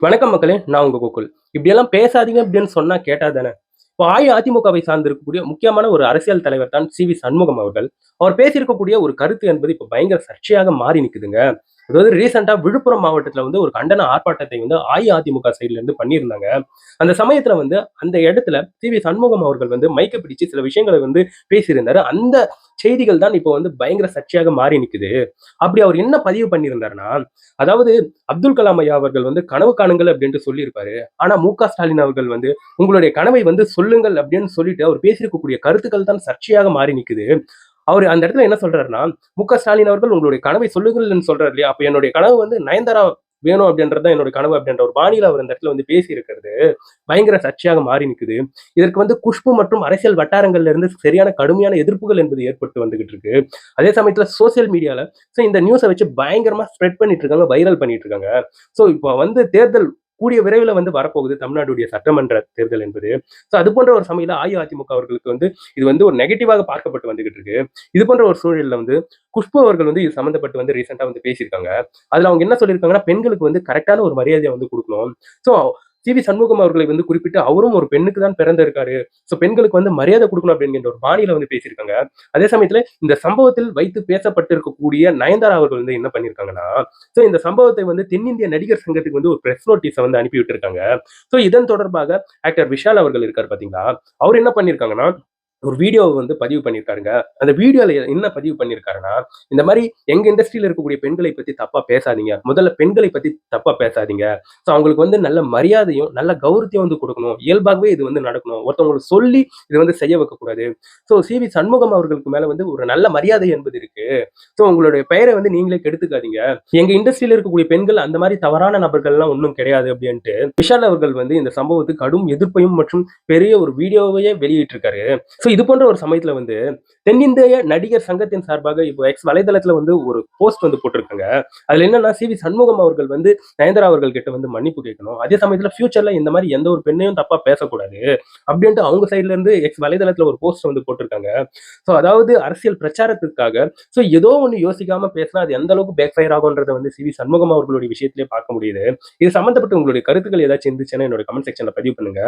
வணக்கம் மக்களே! நான் உங்க கோகுல். இப்படியெல்லாம் பேசாதீங்க அப்படின்னு சொன்னா கேட்டா தானே! இப்போ அஇஅதிமுகவை சார்ந்து இருக்கக்கூடிய முக்கியமான ஒரு அரசியல் தலைவர் தான் சி.வி. சண்முகம் அவர்கள். அவர் பேசியிருக்கக்கூடிய ஒரு கருத்து என்பது இப்ப பயங்கர சர்ச்சையாக மாறி நிக்குதுங்க. அதாவது ரீசென்ட்டா விழுப்புரம் மாவட்டத்துல வந்து ஒரு கண்டன ஆர்ப்பாட்டத்தை வந்து அஇஅதிமுக சைட்ல இருந்து பண்ணியிருந்தாங்க. அந்த சமயத்துல வந்து அந்த இடத்துல சி.வி. சண்முகம் அவர்கள் வந்து மைக்க பிடிச்சு சில விஷயங்கள வந்து பேசியிருந்தாரு. அந்த செய்திகள் தான் இப்போ வந்து பயங்கர சர்ச்சையாக மாறி நிக்குது. அப்படி அவர் என்ன பதிவு பண்ணியிருந்தாருன்னா, அதாவது அப்துல் கலாம் ஐயா அவர்கள் வந்து கனவு காணுங்கள் அப்படின்ட்டு சொல்லியிருப்பாரு. ஆனா மு.க. ஸ்டாலின் அவர்கள் வந்து உங்களுடைய கனவை வந்து சொல்லுங்கள் அப்படின்னு சொல்லிட்டு அவர் பேசியிருக்கக்கூடிய கருத்துக்கள் தான் சர்ச்சையாக மாறி நிக்குது. அவரு அந்த இடத்துல என்ன சொல்றாருன்னா, மு.க. ஸ்டாலின் அவர்கள் உங்களுடைய கனவை சொல்லுங்கள்ன்னு சொல்றாரு இல்லையா? அப்ப என்னுடைய கனவு வந்து நயன்தாரா வேணும் அப்படின்றது தான் என்னுடைய கனவு அப்படின்ற ஒரு பாணியில அவர் அந்த இடத்துல வந்து பேசியிருக்கிறது, பயங்கர சர்ச்சையாக மாறி நிக்குது. இதற்கு வந்து குஷ்பு மற்றும் அரசியல் வட்டாரங்கள்ல இருந்து சரியான கடுமையான எதிர்ப்புகள் என்பது ஏற்பட்டு வந்துகிட்டு இருக்கு. அதே சமயத்துல சோசியல் மீடியால இந்த நியூஸ வச்சு பயங்கரமா ஸ்ப்ரெட் பண்ணிட்டு இருக்காங்க, வைரல் பண்ணிட்டு இருக்காங்க. இப்போ வந்து தேர்தல் கூடிய விரைவில வந்து வரப்போகுது தமிழ்நாடுடைய சட்டமன்ற தேர்தல் என்பது. அது போன்ற ஒரு சமயத்துல அஇஅதிமுக அவர்களுக்கு வந்து இது வந்து ஒரு நெகட்டிவாக பார்க்கப்பட்டு வந்துகிட்டு இருக்கு. இது போன்ற ஒரு சூழல்ல வந்து குஷ்பு அவர்கள் வந்து இது சம்மந்தப்பட்டு வந்து ரீசென்ட்டா வந்து பேசியிருக்காங்க. அதுல அவங்க என்ன சொல்லியிருக்காங்கன்னா, பெண்களுக்கு வந்து கரெக்ட்டான ஒரு மரியாதைய வந்து குடுக்கணும். So CV. சண்முகம் அவர்களை வந்து குறிப்பிட்டு அவரும் ஒரு பெண்ணுக்கு தான் பிறந்திருக்காரு. பெண்களுக்கு வந்து மரியாதை குடுக்கணும் அப்படிங்கிற ஒரு பாணியில வந்து பேசியிருக்காங்க. அதே சமயத்துல இந்த சம்பவத்தில் வைத்து பேசப்பட்டிருக்கக்கூடிய நயன்தாரா அவர்கள் வந்து என்ன பண்ணியிருக்காங்கன்னா, இந்த சம்பவத்தை வந்து தென்னிந்திய நடிகர் சங்கத்துக்கு வந்து ஒரு பிரஸ் நோட்டீஸ வந்து அனுப்பி விட்டுருக்காங்க. இதன் தொடர்பாக ஆக்டர் விஷால் அவர்கள் இருக்காரு பார்த்தீங்களா, அவர் என்ன பண்ணியிருக்காங்கன்னா, ஒரு வீடியோவ வந்து பதிவு பண்ணியிருக்காருங்க. அந்த வீடியோல என்ன பதிவு பண்ணியிருக்காருன்னா, இந்த மாரி எங்க இண்டஸ்ட்ரியில இருக்கக்கூடிய பெண்களை பத்தி தப்பா பேசாதீங்க. முதல்ல பெண்களை பத்தி தப்பா பேசாதீங்க. அவங்களுக்கு வந்து நல்ல மரியாதையும், நல்ல கௌரவத்தையும் வந்து குடுக்கணும். இயல்பாகவே இது வந்து நடக்கணும். ஒருத்தவங்களுக்கு சொல்லி இத வந்து செய்ய வைக்கக்கூடாது. சி.வி. சண்முகம் அவர்களுக்கு மேல வந்து ஒரு நல்ல மரியாதை என்பது இருக்கு. உங்களுடைய பெயர வந்து நீங்களே கெடுத்துக்காதீங்க. எங்க இண்டஸ்ட்ரியில இருக்கக்கூடிய பெண்கள் அந்த மாரி தவறான நபர்கள்லாம் ஒண்ணும் கிடையாது அப்படின்ட்டு, விஷால் அவர்கள் வந்து இந்த சம்பவத்துக்கு கடும் எதிர்ப்பையும் மற்றும் பெரிய ஒரு வீடியோவையே வெளியிட்டிருக்காரு. இது போன்ற ஒரு சமயத்துல வந்து தென்னிந்திய நடிகர் சங்கத்தின் சார்பாக இப்போ எக்ஸ் வலைதளத்துல வந்து ஒரு போஸ்ட் வந்து போட்டிருக்காங்க. அதுல என்னன்னா சி.வி. சண்முகம் அவர்கள் வந்து நயன்தாரா அவர்கள் கிட்ட வந்து மன்னிப்பு கேட்கணும். அதே சமயத்துல ஃபியூச்சர்ல இந்த மாதிரி எந்த ஒரு பெண்ணையும் தப்பா பேசக்கூடாது அப்படின்ட்டு அவங்க சைட்ல இருந்து எக்ஸ் வலைதளத்துல ஒரு போஸ்ட் வந்து போட்டிருக்காங்க. அதாவது அரசியல் பிரச்சாரத்துக்காக ஏதோ ஒண்ணு யோசிக்காம பேசினா அது எந்த அளவுக்கு பேக் ஃபயர் ஆகும்ன்றத வந்து சி.வி. சண்முகம் அவர்களுடைய விஷயத்திலே பார்க்க முடியுது. இது சம்பந்தப்பட்டு உங்களுடைய கருத்துக்கள் ஏதாச்சும் இருந்துச்சுன்னா என்னோட கமெண்ட் செக்ஷன்ல பதிவு பண்ணுங்க.